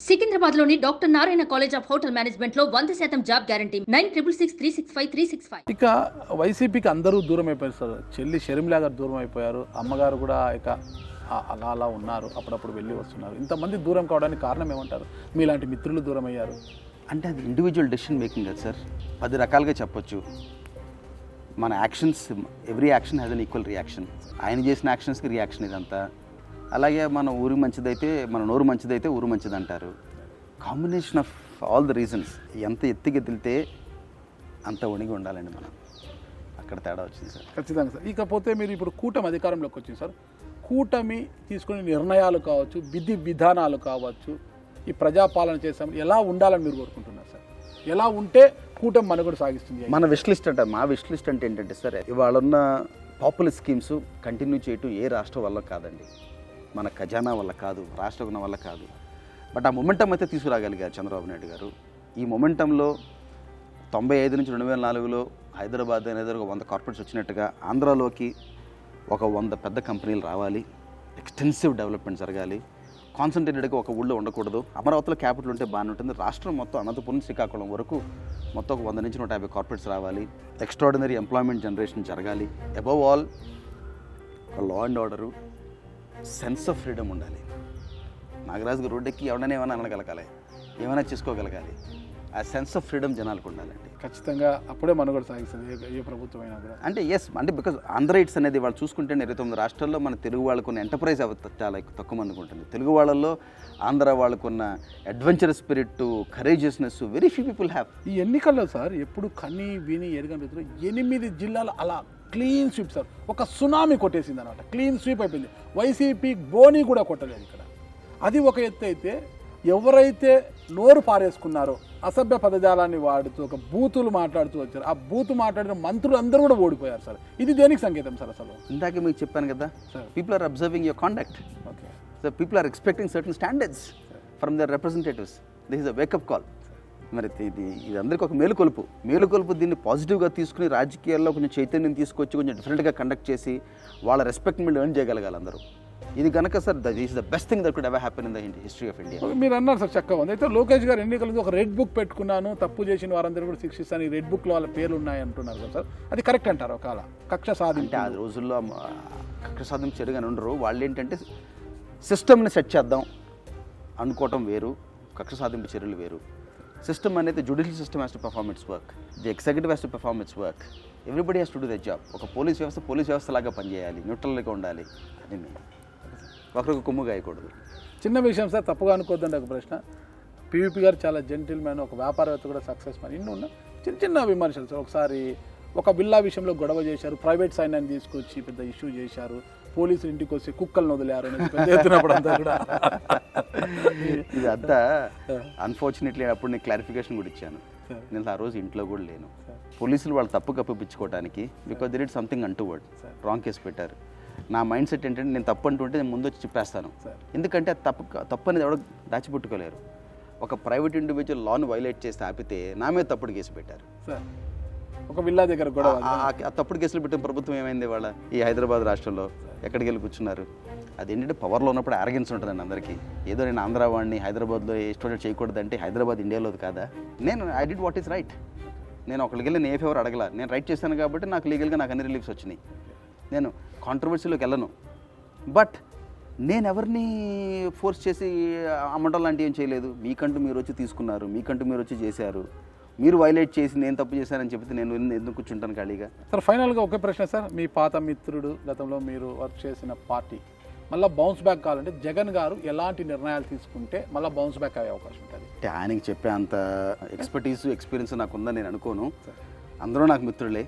సికింద్రాబాద్లోని doctor Narayana college of hotel మేనేజ్మెంట్లో 100% job guarantee 966365 ఇక వైసీపీకి అందరూ దూరం అయిపోయారు సార్. చెల్లి షర్మిలా గారు దూరం అయిపోయారు, అమ్మగారు కూడా ఇక అలా ఉన్నారు, అప్పుడప్పుడు వెళ్ళి వస్తున్నారు. ఇంతమంది దూరం కావడానికి కారణం ఏమంటారు? మీలాంటి మిత్రులు దూరం అయ్యారు అంటే అది ఇండివిజువల్ డెసిషన్ మేకింగ్ కదా సార్. 10 రకాలుగా చెప్పొచ్చు. మన actions, every action has an equal reaction. ఆయన చేసిన యాక్షన్స్కి రియాక్షన్ ఇదంతా. అలాగే మన ఊరి మంచిదైతే, మన నోరు మంచిదైతే ఊరు మంచిది అంటారు. Combination of all the reasons. ఎంత ఎత్తుకెదిలితే అంత వణిగి ఉండాలండి మనం. అక్కడ తేడా వచ్చింది సార్. ఖచ్చితంగా సార్. ఇకపోతే మీరు ఇప్పుడు కూటమి అధికారంలోకి వచ్చింది సార్. కూటమి తీసుకునే నిర్ణయాలు కావచ్చు, విధి విధానాలు కావచ్చు, ఈ ప్రజాపాలన చేసాం ఎలా ఉండాలని మీరు కోరుకుంటున్నారు సార్? ఎలా ఉంటే కూటమి మనుగడ సాగిస్తుంది? మన విష్ లిస్ట్ అంటారు. మా విష్ లిస్ట్ అంటే ఏంటంటే సార్, ఇవాళ ఉన్న పాపులర్ స్కీమ్స్ కంటిన్యూ చేయటం ఏ రాష్ట్రం వల్ల కాదండి, మన ఖజానా వల్ల కాదు, రాష్ట్రం వల్ల కాదు. బట్ ఆ మొమెంటం అయితే తీసుకురాగలిగారు చంద్రబాబు నాయుడు గారు. ఈ మొమెంటంలో 95 నుంచి 2004లో హైదరాబాద్ అనేది ఒక 100 కార్పొరేట్స్ వచ్చినట్టుగా ఆంధ్రాలోకి ఒక 100 పెద్ద కంపెనీలు రావాలి, ఎక్స్టెన్సివ్ డెవలప్మెంట్ జరగాలి. కాన్సన్ట్రేటెడ్గా ఒక ఊళ్ళో ఉండకూడదు. అమరావతిలో క్యాపిటల్ ఉంటే బాగానే ఉంటుంది. రాష్ట్రం మొత్తం అనంతపురం, శ్రీకాకుళం వరకు మొత్తం ఒక 100 నుంచి 150 కార్పొరేట్స్ రావాలి. ఎక్స్ట్రాడినరీ ఎంప్లాయ్మెంట్ జనరేషన్ జరగాలి. అబవ్ ఆల్ ఒక law and order, sense of freedom ఉండాలి. నాగరాజుకి రోడ్డెక్కి ఎవడనే ఏమైనా అనగలగాలి, ఏమైనా చేసుకోగలగాలి. ఆ సెన్స్ ఆఫ్ ఫ్రీడమ్ జనాలకు ఉండాలండి. ఖచ్చితంగా అప్పుడే మనుగడ సాగిస్తుంది ఏ ప్రభుత్వం అయినా కూడా. అంటే అంటే బికాజ్ ఆంధ్రైట్స్ అనేది వాళ్ళు చూసుకుంటే 29 రాష్ట్రాల్లో మన తెలుగు వాళ్ళకున్న ఎంటర్ప్రైజ్ చాలా తక్కువ మందికి ఉంటుంది. తెలుగు వాళ్ళల్లో ఆంధ్ర వాళ్ళకున్న adventure spirit, courageousness very few people have. ఈ ఎన్నికల్లో సార్ ఎప్పుడు కని విని ఎరగని రీతిలో 8 జిల్లాలు అలా క్లీన్ స్వీప్ సార్, ఒక సునామీ కొట్టేసింది అనమాట. క్లీన్ స్వీప్ అయిపోయింది. వైసీపీ బోని కూడా కొట్టలేదు ఇక్కడ. అది ఒక ఎత్తు అయితే, ఎవరైతే నోరు పారేసుకున్నారో, అసభ్య పదజాలాన్ని వాడుతూ ఒక బూతులు మాట్లాడుతూ వచ్చారు, ఆ బూతు మాట్లాడిన మంత్రులు అందరూ కూడా ఓడిపోయారు సార్. ఇది దేనికి సంకేతం సార్? అసలు ఇందాక మీకు చెప్పాను కదా, people are observing your conduct. Okay so people are expecting certain standards from their representatives. This is a wake up call. మరి ఇది అందరికీ ఒక మేలుకొలుపు. దీన్ని పాజిటివ్గా తీసుకుని రాజకీయాల్లో కొంచెం చైతన్యం తీసుకొచ్చి కొంచెం డిఫరెంట్గా కండక్ట్ చేసి వాళ్ళ రెస్పెక్ట్ మీద ఎర్న్ చేయగలగాలి అందరూ. ఇది కనుక sir, that is the best thing that could ever happen in the history of India. మీరు అన్నారు సార్, చక్కగా ఉంది. అయితే లోకేష్ గారు ఎన్నికలతో ఒక రెడ్ బుక్ పెట్టుకున్నాను, తప్పు చేసిన వారందరూ కూడా శిక్షిస్తాను, ఈ రెడ్ బుక్లో వాళ్ళ పేర్లు ఉన్నాయి అంటున్నారు కదా సార్. అది కరెక్ట్ అంటారు? ఒకవేళ కక్ష సాధించి, అంటే ఆ రోజుల్లో కక్ష సాధింపు చెడుగానే ఉండరు వాళ్ళు. ఏంటంటే సిస్టమ్ని సెట్ చేద్దాం అనుకోవటం వేరు, కక్ష సాధింపు చర్యలు వేరు. సిస్టమ్ అనేది judicial system has to perform it's work, the executive has to perform it's work, everybody has to do the job. ఒక పోలీస్ వ్యవస్థ లాగా పనిచేయాలి, న్యూట్రల్గా ఉండాలి. అది మేము ఒకరికి కొమ్ము గాయకూడదు. చిన్న విషయం సార్, తప్పుగా అనుకోద్దండి. ఒక ప్రశ్న, పీవీపీ గారు చాలా జెంటిల్ మ్యాన్, ఒక వ్యాపారవేత్త కూడా సక్సెస్ మ్యాన్. ఇన్ని ఉన్న చిన్న విమర్శలు సార్. ఒకసారి ఒక బిల్లా విషయంలో గొడవ చేశారు, ప్రైవేట్ సైన్యాన్ని తీసుకొచ్చి పెద్ద ఇష్యూ చేశారు, పోలీసులు ఇంటికి వచ్చి కుక్కలను వదిలేరు పెద్ద ఎత్తునప్పుడు అంతా కూడా. ఇదంతా అన్ఫార్చునేట్లీ అప్పుడు నేను క్లారిఫికేషన్ కూడా ఇచ్చాను. నేను ఆ రోజు ఇంట్లో కూడా లేను. పోలీసులు వాళ్ళు తప్పు కప్పిపించుకోవడానికి, because they did something untoward, wrong case పెట్టారు. నా మైండ్ సెట్ ఏంటంటే, నేను తప్పు అంటుంటే నేను ముందు వచ్చి చెప్పేస్తాను. ఎందుకంటే తప్పు అనేది ఎవడో దాచిపెట్టుకోలేరు. ఒక ప్రైవేట్ ఇండివిజువల్ లాను వైలేట్ చేస్తే ఆపితే నా మీద తప్పుడు కేసు పెట్టారు. ఒక విల్లా దగ్గర కూడా ఆ తప్పుడు కేసులు పెట్టిన ప్రభుత్వం ఏమైంది వాళ్ళ ఈ హైదరాబాద్ రాష్ట్రంలో? ఎక్కడికి వెళ్ళి కూర్చున్నారు? అదేంటంటే పవర్లో ఉన్నప్పుడు అరగెన్స్ ఉంటుందండి అందరికీ. ఏదో నేను ఆంధ్ర వాడిని హైదరాబాద్లో ఇష్టం చేయకూడదంటే హైదరాబాద్ ఇండియాలోది కాదా? I did what is right. నేను ఒకరికి వెళ్ళి నేను ఏ ఫేవర్ అడగల. నేను రైట్ చేశాను కాబట్టి నాకు లీగల్గా నాకు అన్ని రిలీఫ్స్ వచ్చినాయి. నేను కాంట్రవర్సీలోకి వెళ్ళను. బట్ నేను ఎవరిని ఫోర్స్ చేసి అమ్మటం లాంటివి ఏం చేయలేదు. మీకంటూ మీరు వచ్చి తీసుకున్నారు, మీకంటూ మీరు వచ్చి చేశారు. మీరు వైలేట్ చేసి నేను తప్పు చేశానని చెప్తే నేను ఎందుకు కూర్చుంటాను ఖాళీగా? సార్ ఫైనల్గా ఒకే ప్రశ్న సార్, మీ పాత మిత్రుడు, గతంలో మీరు వర్క్ చేసిన పార్టీ మళ్ళీ బౌన్స్ బ్యాక్ కావాలంటే జగన్ గారు ఎలాంటి నిర్ణయాలు తీసుకుంటే మళ్ళీ బౌన్స్ బ్యాక్ అయ్యే అవకాశం ఉంటుంది? అంటే ఆయనకి చెప్పే అంత ఎక్స్పీరియన్స్ నాకు ఉందని నేను అనుకోను. అందరూ నాకు మిత్రులే.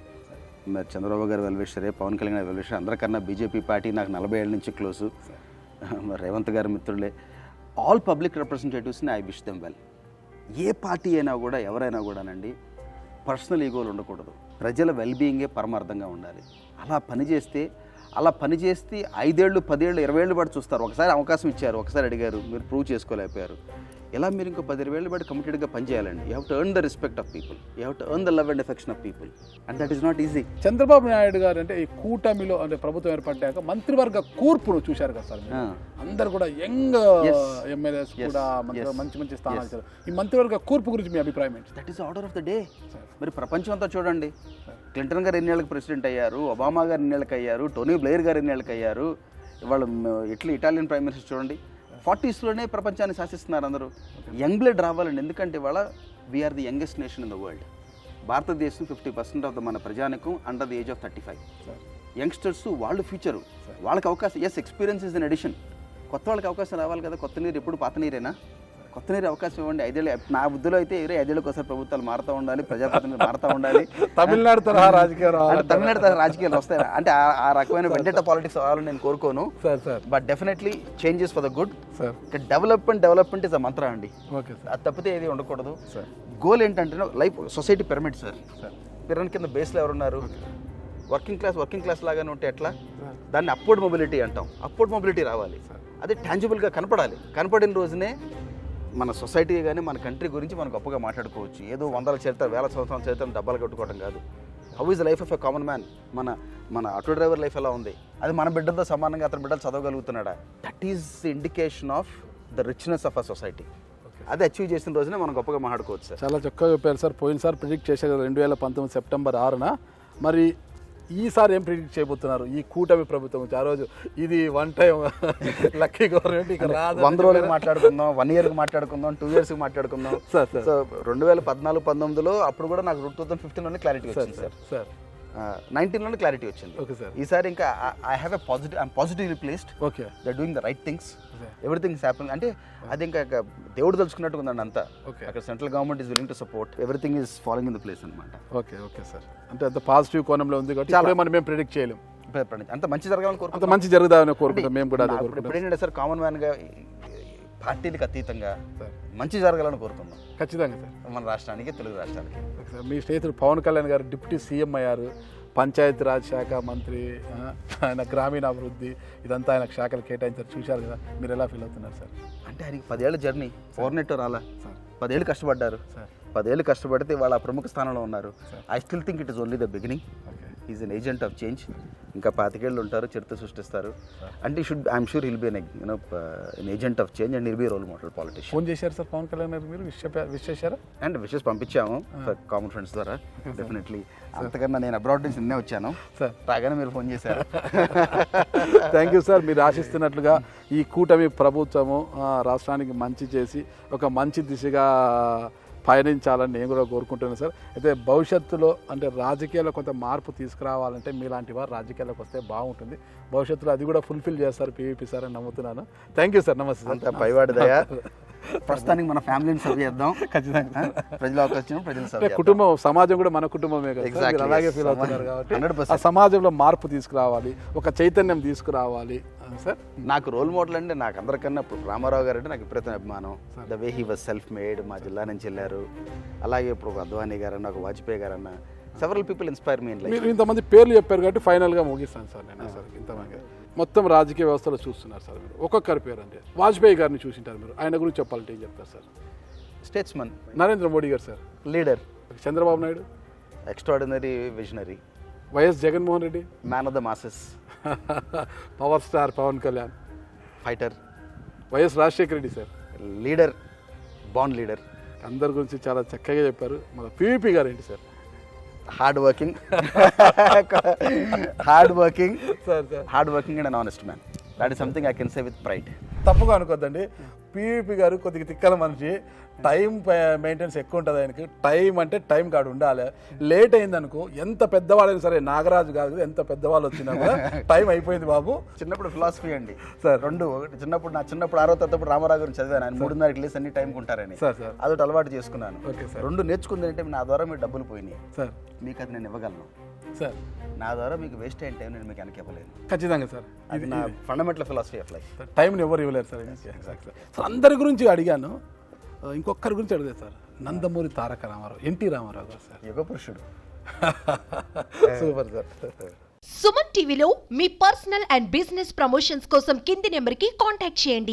మరి చంద్రబాబు గారు వెల్విషరే, పవన్ కళ్యాణ్ గారు వెల్విషరే. అందరికన్నా బీజేపీ పార్టీ నాకు 40 ఏళ్ళ నుంచి క్లోజు. మరి రేవంత్ గారు మిత్రులే. ఆల్ పబ్లిక్ రిప్రజెంటేటివ్స్ని ఐ విష్ దెమ్ వెల్. ఏ పార్టీ అయినా కూడా, ఎవరైనా కూడానండి, పర్సనల్ ఈగోలు ఉండకూడదు. ప్రజల వెల్బీయింగే పరమార్థంగా ఉండాలి. అలా పనిచేస్తే 5 ఏళ్ళు, 10 ఏళ్ళు, 20 ఏళ్ళు పాటు చూస్తారు. ఒకసారి అవకాశం ఇచ్చారు, ఒకసారి అడిగారు, మీరు ప్రూవ్ చేసుకోలేకపోయారు. ఎలా మీరు ఇంకో 10 వేలు బట్టి కమిటెడ్గా పనిచేయాలండి. You have to earn the respect of people, you have to earn the love and affection of people, and that is not easy. Chandrababu Naidu గారు అంటే ఈ కూటమిలో అంటే ప్రభుత్వం ఏర్పడ్డాక మంత్రివర్గ కూర్పును చూశారు కదా సార్ మీరు. అందరు కూడా యంగ్ ఎమ్మెల్యేస్ కూడా మంచి మంచి స్థానాలు ఇచ్చారు. ఈ మంత్రివర్గ కూర్పు గురించి మీ అభిప్రాయం ఏంటి? That is order of the day. మరి ప్రపంచం అంతా చూడంండి, క్లింటన్ గారు ఎన్నేళ్ళకి ప్రెసిడెంట్ అయ్యారు, ఒబామా గారు ఎన్నేళ్ళకి అయ్యారు, టోనీ బ్లెయిర్ గారు ఎన్నేళ్ళకి అయ్యారు, ఇవాళ ఇటాలియన్ ప్రైమ్ మినిస్టర్ చూడండి 40sలోనే ప్రపంచాన్ని శాసిస్తున్నారు అందరూ. యంగ్ బ్లడ్ రావాలండి, ఎందుకంటే ఇవాళ we are the youngest nation in the world. భారతదేశం 50% ఆఫ్ ద మన ప్రజానికం under the age of 35. Youngsters వాళ్ళు ఫ్యూచరు, వాళ్ళకి అవకాశం. Experience is an addition. కొత్త వాళ్ళకి అవకాశం రావాలి కదా. కొత్త నీరు ఎప్పుడు పాత నీరేనా? కొత్త నీరు అవకాశం ఇవ్వండి. 5 ఏళ్ళు, నా బుద్ధిలో అయితే 5 ఏళ్ళకి ఒకసారి ప్రభుత్వాలు మారుతూ ఉండాలి, ప్రజాప్రతినిధులు మారుతూ ఉండాలి. తమిళనాడు తరహా రాజకీయాలు తమిళనాడు తరహా రాజకీయాలు వస్తాయి అంటే ఆ రకమైన వెండెట పాలిటిక్స్ అవ్వాలని నేను కోరుకోను. But definitely changes for the good. Development is a mantra అండి. అది తప్పితే ఏది ఉండకూడదు. గోల్ ఏంటంటే life society pyramid sir. Pyramid కింద బేస్లో ఎవరున్నారు? వర్కింగ్ క్లాస్ లాగానే ఉంటే ఎట్లా? దాన్ని అప్వర్డ్ మొబిలిటీ అంటాం. అప్వర్డ్ మొబిలిటీ రావాలి, అది టాంజిబుల్గా కనపడాలి. కనపడిన రోజునే మన సొసైటీ కానీ మన కంట్రీ గురించి మనం గొప్పగా మాట్లాడుకోవచ్చు. ఏదో 100 చరిత్ర 1000 సంవత్సరాల చరిత్రను డబ్బాలు కట్టుకోవడం కాదు. How is the life of a common man? మన ఆటో డ్రైవర్ లైఫ్ ఎలా ఉంది? అది మన బిడ్డలతో సమానంగా అతని బిడ్డలు చదవగలుగుతున్నాడా? That is the indication of the richness of a society. అది అచీవ్ చేసిన రోజునే మనం గొప్పగా మాట్లాడుకోవచ్చు సార్. చాలా చక్కగా చెప్పారు సార్. పోయినసారి ప్రిడిక్ట్ చేశారు 2019 సెప్టెంబర్ 6న. మరి ఈసారి ఏం ప్రిడిక్ట్ చేయబోతున్నారు ఈ కూటమి ప్రభుత్వం? ఆ రోజు ఇది 1 టైం లక్కీ గవర్నమెంట్, ఇక 100 రోజులకు మాట్లాడుకుందాం, 1 ఇయర్కి మాట్లాడుకుందాం, 2 ఇయర్స్కి మాట్లాడుకుందాం సార్. సో 2014-19లో అప్పుడు కూడా నాకు 2015లోనే క్లారిటీ వచ్చింది సార్. 19లోనే క్లారిటీ వచ్చింది. Okay sir. ఈసారి ఇంకా I'm positively placed. Okay, they doing the right things, everything is happening. అంటే అది ఇంకా దేవుడు తలుచుకున్నట్టు ఉందండి అంతా. ఓకే, అక్కడ central government is willing to support, everything is following in the place అనమాట. Okay sir. అంటే అంత పాజిటివ్ కోణంలో ఉంది కాబట్టి చాలా మనం మేము ప్రిడిక్ట్ చేయలేం. అంత మంచి జరగాలని కోరుకుంటాం, అంత మంచి జరుగుదామని కోరుకుంటాం మేము కూడా. ఇప్పుడు ఏంటంటే సార్, కామన్ మ్యాన్గా పార్టీలకు అతీతంగా మంచి జరగాలని కోరుకుందాం. ఖచ్చితంగా సార్, మన రాష్ట్రానికి, తెలుగు రాష్ట్రానికి. మీ స్నేహితుడు పవన్ కళ్యాణ్ గారు డిప్యూటీ సీఎం అయ్యారు, పంచాయతీరాజ్ శాఖ మంత్రి, ఆయన గ్రామీణాభివృద్ధి, ఇదంతా ఆయన శాఖలు కేటాయించారు, చూశారు కదా. మీరు ఎలా ఫీల్ అవుతున్నారు సార్? అంటే ఆయనకి 10 ఏళ్ళ జర్నీ, ఓవర్నెట్ రాలా సార్. 10 ఏళ్ళు కష్టపడ్డారు సార్. 10 ఏళ్ళు కష్టపడితే వాళ్ళ ప్రముఖ స్థానంలో ఉన్నారు. I still think it is only the beginning. Is an agent of change. ఇంకా 25 ఏళ్ళు ఉంటారు, చరిత్ర సృష్టిస్తారు. అంటే I'm sure he'll be an agent of change and he'll be role model politician. Phone చేశారు సార్ పవన్ కళ్యాణ్ గారు? మీరు విష్ చేశారా? అండ్ విషెస్ పంపించాము కామన్ ఫ్రెండ్స్ ద్వారా. డెఫినెట్లీ. అంతకన్నా నేను అబ్రాడ్ నుంచి నిన్నే వచ్చాను సార్, రాగానే మీరు ఫోన్ చేశారు. Thank you sir. మీరు ఆశిస్తున్నట్లుగా ఈ కూటమి ప్రభుత్వము రాష్ట్రానికి మంచి చేసి ఒక మంచి దిశగా పయనించాలని నేను కూడా కోరుకుంటున్నాను సార్. అయితే భవిష్యత్తులో అంటే రాజకీయాల్లో కొంత మార్పు తీసుకురావాలంటే మీలాంటి వారు రాజకీయాల్లోకి వస్తే బాగుంటుంది. భవిష్యత్తులో అది కూడా ఫుల్ఫిల్ చేస్తారు పీవీపీ సార్ అని నమ్ముతున్నాను. Thank you sir. నమస్తే సార్. పైవాడి దయ. ప్రస్తుతానికి మన ఫ్యామిలీని సర్వ్ చేద్దాం. ఖచ్చితంగా ప్రజలు అవకాశం, ప్రజలు కుటుంబం, సమాజం కూడా మన కుటుంబమే కదా. అలాగే ఫీల్ అవుతున్నారు కాబట్టి ఆ సమాజంలో మార్పు తీసుకురావాలి, ఒక చైతన్యం తీసుకురావాలి సార్. నాకు రోల్ మోడల్ అంటే నాకు అందరికన్నా ఇప్పుడు రామారావు గారు అంటే నాకు విపరీతం అభిమానం. The way he was self made, మా జిల్లా నుంచి వెళ్ళారు. అలాగే ఇప్పుడు అద్వానీ గారన్న, ఒక వాజ్పేయి గారన్న, several people inspire me in life. మీరు ఇంతమంది పేర్లు చెప్పారు కాబట్టి ఫైనల్గా ముగిస్తాను సార్ నేను. సార్ ఇంతమంది మొత్తం రాజకీయ వ్యవస్థలో చూస్తున్నారు సార్ మీరు, ఒక్కొక్కరి పేరు అంటే వాజ్పేయి గారిని చూసింటారు మీరు, ఆయన గురించి చెప్పాలంటే ఏం చెప్తారు సార్? స్టేట్స్మన్. నరేంద్ర మోడీ గారు sir, leader. Chandrababu Naidu, extraordinary visionary. YS Jaganmohan Reddy, man of the masses. Power star Pavan Kalyan, fighter. YS Rajasekhara Reddy sir, leader, బాండ్ లీడర్. అందరి గురించి చాలా చక్కగా చెప్పారు. మన పీవీపీ గారు ఏంటి sir? Hard working and an honest man. That is something I can say with pride. తప్పుగా అనుకోద్దండి, పీవీపీ గారు కొద్దిగా తిక్కల మనిషి, టైం మెయింటెనెన్స్ ఎక్కువ ఉంటుంది ఆయనకి. టైం అంటే టైం కాడు ఉండాలి. లేట్ అయిందనుకో, ఎంత పెద్దవాళ్ళైనా సరే, నాగరాజు కాదు ఎంత పెద్దవాళ్ళు వచ్చినా కూడా టైం అయిపోయింది బాబు. చిన్నప్పుడు ఫిలాసఫీ అండి సార్. రెండు చిన్నప్పుడు 6వ తరగతి రామారావు గురించి చదివాను. ఆయన 3:30 లేసి అన్ని టైంకి ఉంటారని అదొకటి అలవాటు చేసుకున్నాను. రెండు నేర్చుకుంది అంటే నా ద్వారా మీరు డబ్బులు పోయినాయి సార్, మీకు అది నేను ఇవ్వగలను సార్. నా ద్వారా మీకు వేస్ట్ అయిన టైం నేను మీకు వెనక్కి ఇవ్వలేను. ఖచ్చితంగా సార్, అది నా ఫండమెంటల్ ఫిలాసఫీ ఆఫ్ లైఫ్. టైంని ఎవరు ఇవ్వలేరు సార్. సార్ అందరి గురించి అడిగాను, ఇంకొకరి గురించి అడిగారు సార్. నందమూరి తారక రామారావు, ఎన్టీ రామారావు గారు సార్, యుగ పురుషుడు. Super sir. సుమన్ టీవీలో మీ పర్సనల్ అండ్ బిజినెస్ ప్రమోషన్స్ కోసం కింది నెంబర్కి కాంటాక్ట్ చేయండి.